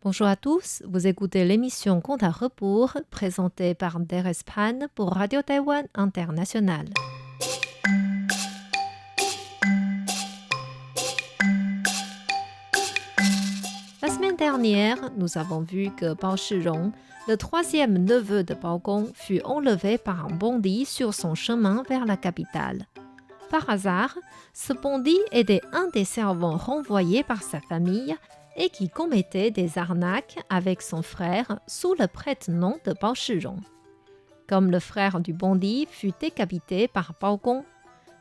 Bonjour à tous, vous écoutez l'émission Compte à rebours présentée par Deres Pan pour Radio Taïwan International. La semaine dernière, nous avons vu que Bao Shirong, le troisième neveu de Bao Gong, fut enlevé par un bandit sur son chemin vers la capitale. Par hasard, ce bandit était un des servants renvoyés par sa famille et qui commettait des arnaques avec son frère sous le prête-nom de Bao Shirong. Comme le frère du bandit fut décapité par Bao Gong,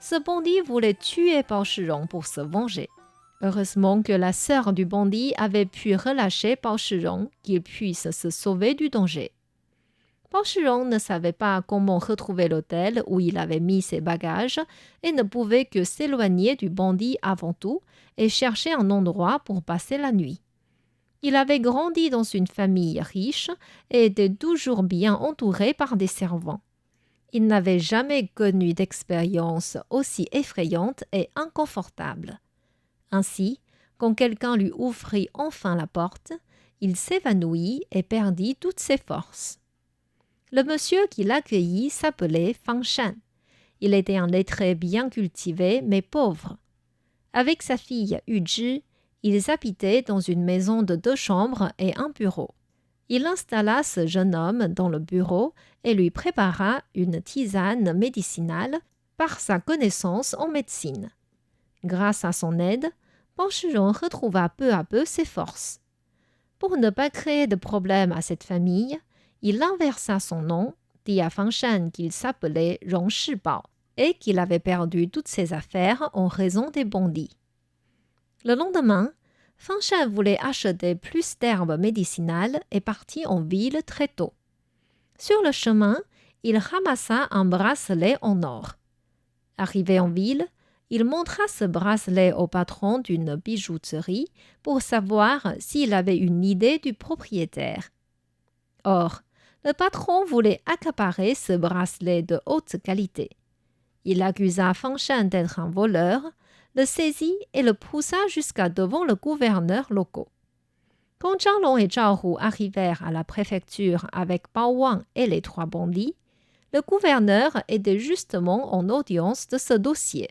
ce bandit voulait tuer Bao Shirong pour se venger. Heureusement que la sœur du bandit avait pu relâcher Bao Shirong, qu'il puisse se sauver du danger. Bao Shirong ne savait pas comment retrouver l'hôtel où il avait mis ses bagages et ne pouvait que s'éloigner du bandit avant tout et chercher un endroit pour passer la nuit. Il avait grandi dans une famille riche et était toujours bien entouré par des servants. Il n'avait jamais connu d'expérience aussi effrayante et inconfortable. Ainsi, quand quelqu'un lui ouvrit enfin la porte, il s'évanouit et perdit toutes ses forces. Le monsieur qui l'accueillit s'appelait Fang Shan. Il était un lettré bien cultivé mais pauvre. Avec sa fille Yu Zhi, ils habitaient dans une maison de 2 chambres et un bureau. Il installa ce jeune homme dans le bureau et lui prépara une tisane médicinale par sa connaissance en médecine. Grâce à son aide, Bao Shirong retrouva peu à peu ses forces. Pour ne pas créer de problème à cette famille, il inversa son nom, dit à Fang Shan qu'il s'appelait Rong Shibao et qu'il avait perdu toutes ses affaires en raison des bandits. Le lendemain, Fang Shan voulait acheter plus d'herbes médicinales et partit en ville très tôt. Sur le chemin, il ramassa un bracelet en or. Arrivé en ville, il montra ce bracelet au patron d'une bijouterie pour savoir s'il avait une idée du propriétaire. Or, le patron voulait accaparer ce bracelet de haute qualité. Il accusa Fang Shan d'être un voleur, le saisit et le poussa jusqu'à devant le gouverneur local. Quand Zhang Long et Zhao Hu arrivèrent à la préfecture avec Bao Wang et les 3 bandits, le gouverneur était justement en audience de ce dossier.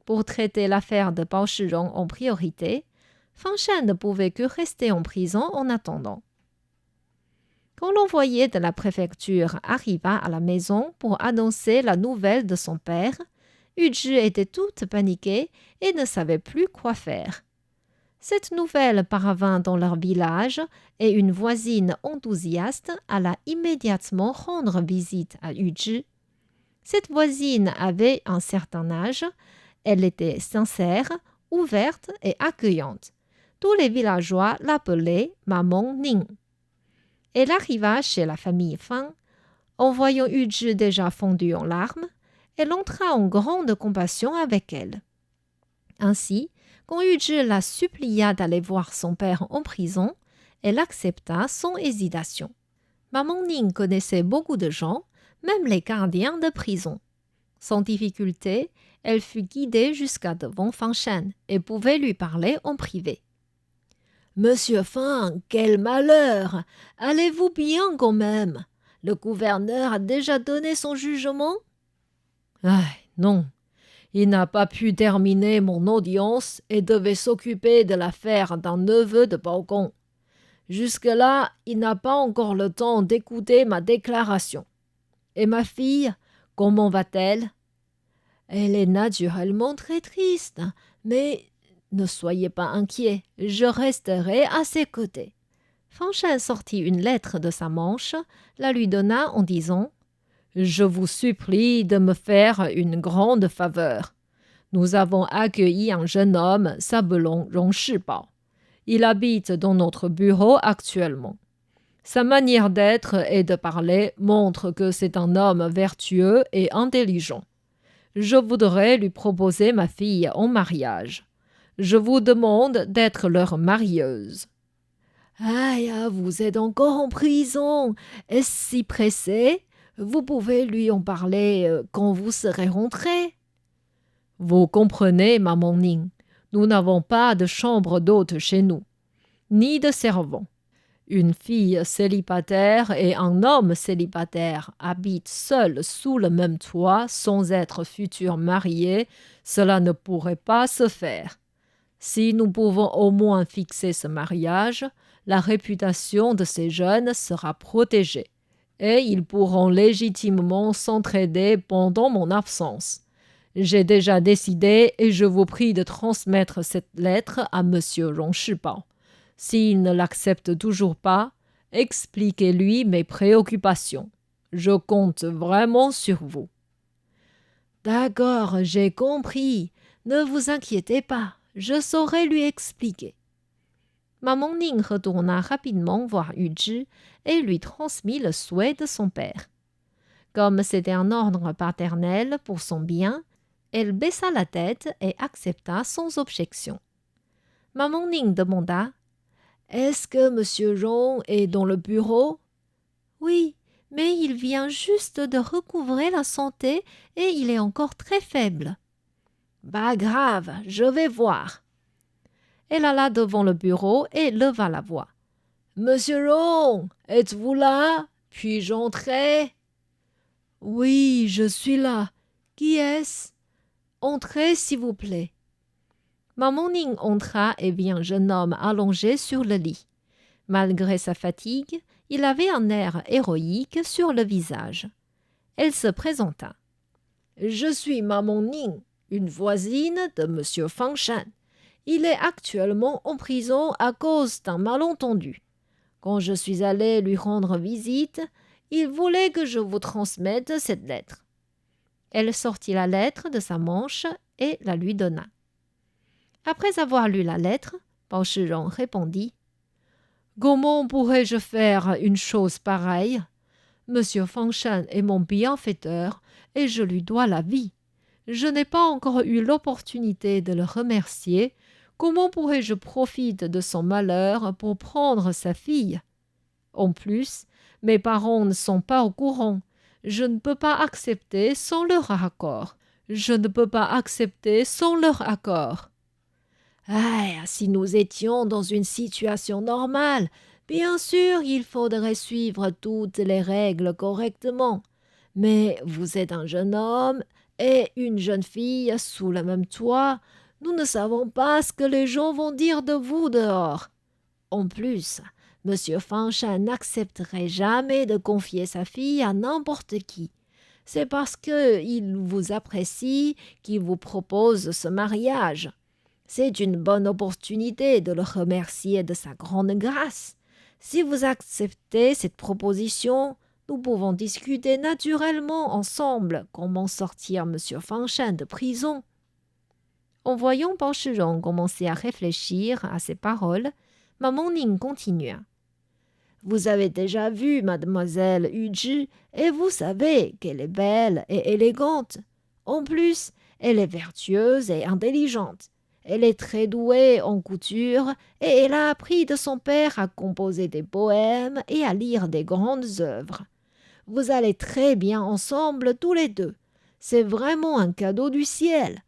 Pour traiter l'affaire de Bao Shirong en priorité, Fang Shan ne pouvait que rester en prison en attendant. Quand l'envoyé de la préfecture arriva à la maison pour annoncer la nouvelle de son père, Yu Zhi était toute paniquée et ne savait plus quoi faire. Cette nouvelle parvint dans leur village et une voisine enthousiaste alla immédiatement rendre visite à Yu Zhi. Cette voisine avait un certain âge, elle était sincère, ouverte et accueillante. Tous les villageois l'appelaient Maman Ning. Elle arriva chez la famille Fang. En voyant Yu Zhi déjà fondue en larmes, elle entra en grande compassion avec elle. Ainsi, quand Yu Zhi la supplia d'aller voir son père en prison, elle accepta sans hésitation. Maman Ning connaissait beaucoup de gens, même les gardiens de prison. Sans difficulté, elle fut guidée jusqu'à devant Fang Shan et pouvait lui parler en privé. « Monsieur Fang, quel malheur! Allez-vous bien quand même? Le gouverneur a déjà donné son jugement? »« Ah, non, il n'a pas pu terminer mon audience et devait s'occuper de l'affaire d'un neveu de Bao Gong. Jusque-là, il n'a pas encore le temps d'écouter ma déclaration. Et ma fille, comment va-t-elle? » « Elle est naturellement très triste, mais ne soyez pas inquiet, je resterai à ses côtés. » Fang Shan sortit une lettre de sa manche, la lui donna en disant « Je vous supplie de me faire une grande faveur. Nous avons accueilli un jeune homme s'appelant Rong Shibao. Il habite dans notre bureau actuellement. Sa manière d'être et de parler montre que c'est un homme vertueux et intelligent. Je voudrais lui proposer ma fille en mariage. Je vous demande d'être leur marieuse. »« Aïe, vous êtes encore en prison. Est-ce si pressé? Vous pouvez lui en parler quand vous serez rentré. »« Vous comprenez, Maman Ning, nous n'avons pas de chambre d'hôte chez nous, ni de servants. Une fille célibataire et un homme célibataire habitent seuls sous le même toit sans être futurs mariés, cela ne pourrait pas se faire. Si nous pouvons au moins fixer ce mariage, la réputation de ces jeunes sera protégée et ils pourront légitimement s'entraider pendant mon absence. J'ai déjà décidé et je vous prie de transmettre cette lettre à M. Rongshibao. S'il ne l'accepte toujours pas, expliquez-lui mes préoccupations. Je compte vraiment sur vous. D'accord, j'ai compris. Ne vous inquiétez pas, je saurai lui expliquer. Maman Ning retourna rapidement voir Yu Zhi et lui transmit le souhait de son père. Comme c'était un ordre paternel pour son bien, elle baissa la tête et accepta sans objection. Maman Ning demanda « Est-ce que M. Rong est dans le bureau ?»« Oui, mais il vient juste de recouvrer la santé et il est encore très faible. »« Pas grave, je vais voir. » Elle alla devant le bureau et leva la voix. « Monsieur Rong, êtes-vous là? Puis-je entrer ?»« Oui, je suis là. Qui est-ce? Entrez, s'il vous plaît. » Maman Ning entra et vit un jeune homme allongé sur le lit. Malgré sa fatigue, il avait un air héroïque sur le visage. Elle se présenta. « Je suis Maman Ning, une voisine de M. Fang Shan. Il est actuellement en prison à cause d'un malentendu. Quand je suis allée lui rendre visite, il voulait que je vous transmette cette lettre. » Elle sortit la lettre de sa manche et la lui donna. Après avoir lu la lettre, Bao Shirong répondit « Comment pourrais-je faire une chose pareille? Monsieur Fang Shan est mon bienfaiteur et je lui dois la vie. Je n'ai pas encore eu l'opportunité de le remercier. Comment pourrais-je profiter de son malheur pour prendre sa fille? En plus, mes parents ne sont pas au courant. Je ne peux pas accepter sans leur accord. Je ne peux pas accepter sans leur accord. » Ah, si nous étions dans une situation normale, bien sûr, il faudrait suivre toutes les règles correctement. Mais vous êtes un jeune homme et une jeune fille sous le même toit. Nous ne savons pas ce que les gens vont dire de vous dehors. En plus, M. Fang Shan n'accepterait jamais de confier sa fille à n'importe qui. C'est parce qu'il vous apprécie qu'il vous propose ce mariage. C'est une bonne opportunité de le remercier de sa grande grâce. Si vous acceptez cette proposition, nous pouvons discuter naturellement ensemble comment sortir M. Fang Shan de prison. » En voyant Bao Shirong commencer à réfléchir à ces paroles, Maman Ning continua. « Vous avez déjà vu mademoiselle Yu Zhi et vous savez qu'elle est belle et élégante. En plus, elle est vertueuse et intelligente. Elle est très douée en couture et elle a appris de son père à composer des poèmes et à lire des grandes œuvres. Vous allez très bien ensemble tous les deux. C'est vraiment un cadeau du ciel. »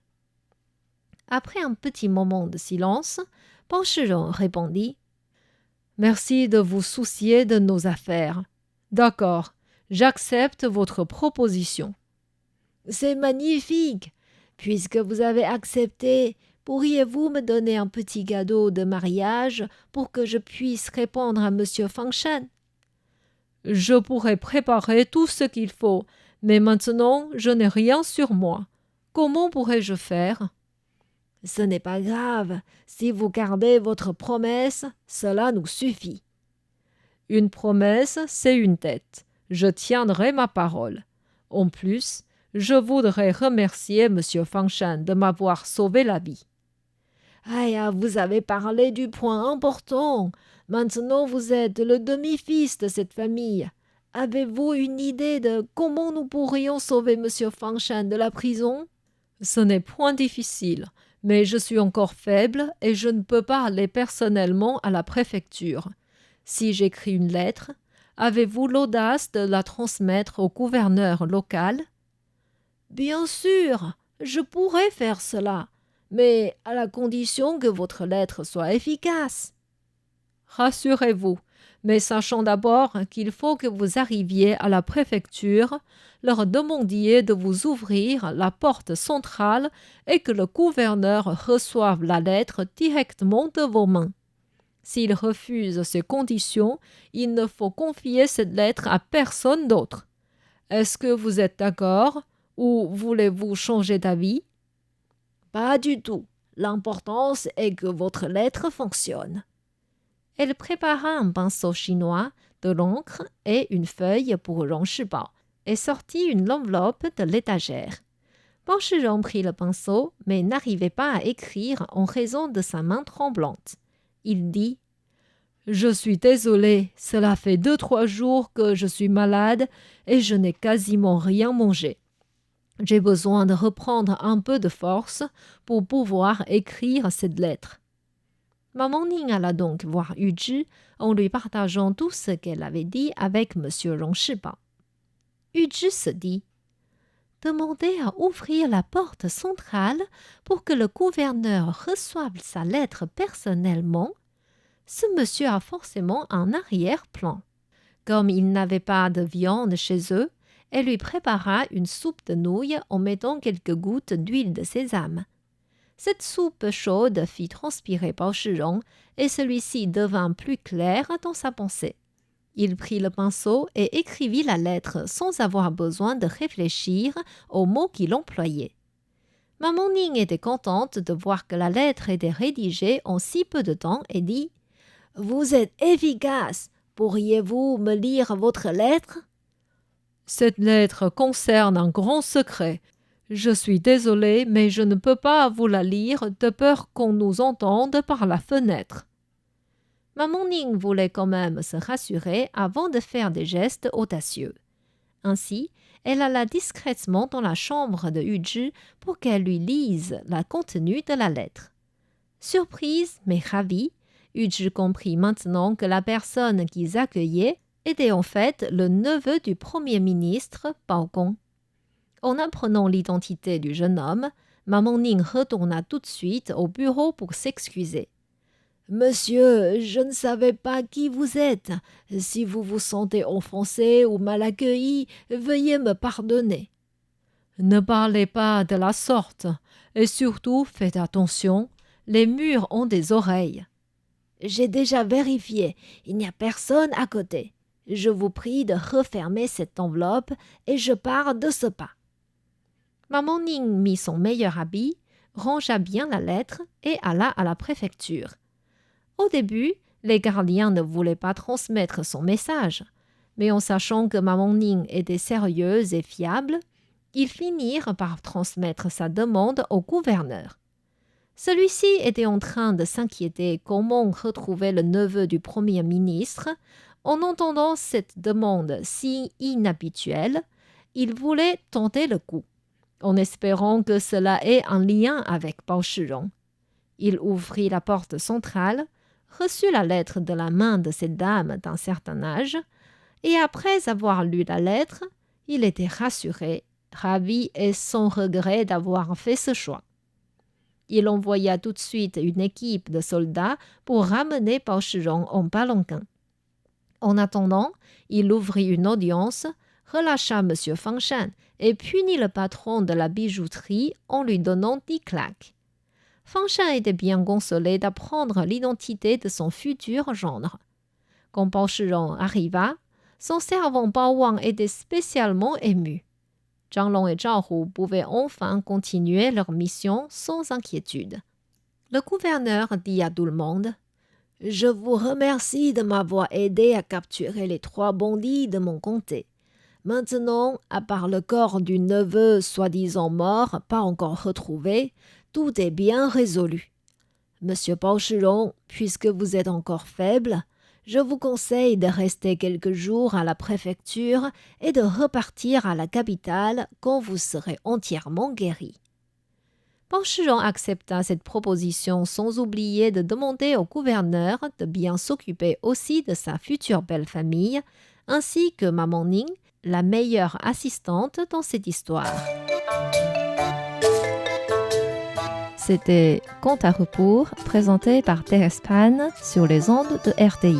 Après un petit moment de silence, Bao Shirong répondit « Merci de vous soucier de nos affaires. D'accord, j'accepte votre proposition. »« C'est magnifique. Puisque vous avez accepté, pourriez-vous me donner un petit cadeau de mariage pour que je puisse répondre à M. Fang Shan? »« Je pourrais préparer tout ce qu'il faut, mais maintenant je n'ai rien sur moi. Comment pourrais-je faire? » « Ce n'est pas grave. Si vous gardez votre promesse, cela nous suffit. »« Une promesse, c'est une dette. Je tiendrai ma parole. En plus, je voudrais remercier M. Fang Shan de m'avoir sauvé la vie. »« Ah, vous avez parlé du point important. Maintenant, vous êtes le demi-fils de cette famille. Avez-vous une idée de comment nous pourrions sauver M. Fang Shan de la prison? » « Ce n'est point difficile. Mais je suis encore faible et je ne peux pas aller personnellement à la préfecture. Si j'écris une lettre, avez-vous l'audace de la transmettre au gouverneur local? »« Bien sûr, je pourrais faire cela, mais à la condition que votre lettre soit efficace. »« Rassurez-vous, Mais sachant d'abord qu'il faut que vous arriviez à la préfecture, leur demandiez de vous ouvrir la porte centrale et que le gouverneur reçoive la lettre directement de vos mains. S'il refuse ces conditions, il ne faut confier cette lettre à personne d'autre. Est-ce que vous êtes d'accord ou voulez-vous changer d'avis? Pas du tout. L'important est que votre lettre fonctionne. Elle prépara un pinceau chinois, de l'encre et une feuille pour Rong Shibao et sortit une enveloppe de l'étagère. Bao Shirong prit le pinceau, mais n'arrivait pas à écrire en raison de sa main tremblante. Il dit « Je suis désolé, cela fait 2-3 jours que je suis malade et je n'ai quasiment rien mangé. J'ai besoin de reprendre un peu de force pour pouvoir écrire cette lettre. » Maman Ning alla donc voir Yu Zhi en lui partageant tout ce qu'elle avait dit avec M. Rong Shibao. Yu Zhi se dit « Demander à ouvrir la porte centrale pour que le gouverneur reçoive sa lettre personnellement, ce monsieur a forcément un arrière-plan. » Comme il n'avait pas de viande chez eux, elle lui prépara une soupe de nouilles en mettant quelques gouttes d'huile de sésame. Cette soupe chaude fit transpirer Bao Shirong et celui-ci devint plus clair dans sa pensée. Il prit le pinceau et écrivit la lettre sans avoir besoin de réfléchir aux mots qu'il employait. Maman Ning était contente de voir que la lettre était rédigée en si peu de temps et dit « Vous êtes efficace. Pourriez-vous me lire votre lettre ?»« Cette lettre concerne un grand secret. Je suis désolée, mais je ne peux pas vous la lire de peur qu'on nous entende par la fenêtre. » Maman Ning voulait quand même se rassurer avant de faire des gestes audacieux. Ainsi, elle alla discrètement dans la chambre de Yu Zhi pour qu'elle lui lise le contenu de la lettre. Surprise, mais ravie, Yu Zhi comprit maintenant que la personne qu'ils accueillaient était en fait le neveu du premier ministre, Bao Gong. En apprenant l'identité du jeune homme, Maman Ning retourna tout de suite au bureau pour s'excuser. « Monsieur, je ne savais pas qui vous êtes. Si vous vous sentez offensé ou mal accueilli, veuillez me pardonner. » « Ne parlez pas de la sorte, et surtout faites attention, les murs ont des oreilles. »« J'ai déjà vérifié, il n'y a personne à côté. Je vous prie de refermer cette enveloppe et je pars de ce pas. » Maman Ning mit son meilleur habit, rangea bien la lettre et alla à la préfecture. Au début, les gardiens ne voulaient pas transmettre son message, mais en sachant que Maman Ning était sérieuse et fiable, ils finirent par transmettre sa demande au gouverneur. Celui-ci était en train de s'inquiéter comment retrouver le neveu du premier ministre. En entendant cette demande si inhabituelle, il voulait tenter le coup, en espérant que cela ait un lien avec Bao Shirong. Il ouvrit la porte centrale, reçut la lettre de la main de cette dame d'un certain âge, et après avoir lu la lettre, il était rassuré, ravi et sans regret d'avoir fait ce choix. Il envoya tout de suite une équipe de soldats pour ramener Bao Shirong en palanquin. En attendant, il ouvrit une audience, relâcha M. Fang Shan et punit le patron de la bijouterie en lui donnant 10 claques. Fang Shan était bien consolé d'apprendre l'identité de son futur gendre. Quand Bao Shirong arriva, son servant Bao Wang était spécialement ému. Zhang Long et Zhao Hu pouvaient enfin continuer leur mission sans inquiétude. Le gouverneur dit à tout le monde « Je vous remercie de m'avoir aidé à capturer les 3 bandits de mon comté. Maintenant, à part le corps du neveu soi-disant mort, pas encore retrouvé, tout est bien résolu. Monsieur Bao Shirong, puisque vous êtes encore faible, je vous conseille de rester quelques jours à la préfecture et de repartir à la capitale quand vous serez entièrement guéri. » Bao Shirong accepta cette proposition sans oublier de demander au gouverneur de bien s'occuper aussi de sa future belle-famille, ainsi que Maman Ning, la meilleure assistante dans cette histoire. C'était Conte à rebours, présenté par Thérèse Pan sur les ondes de RTI.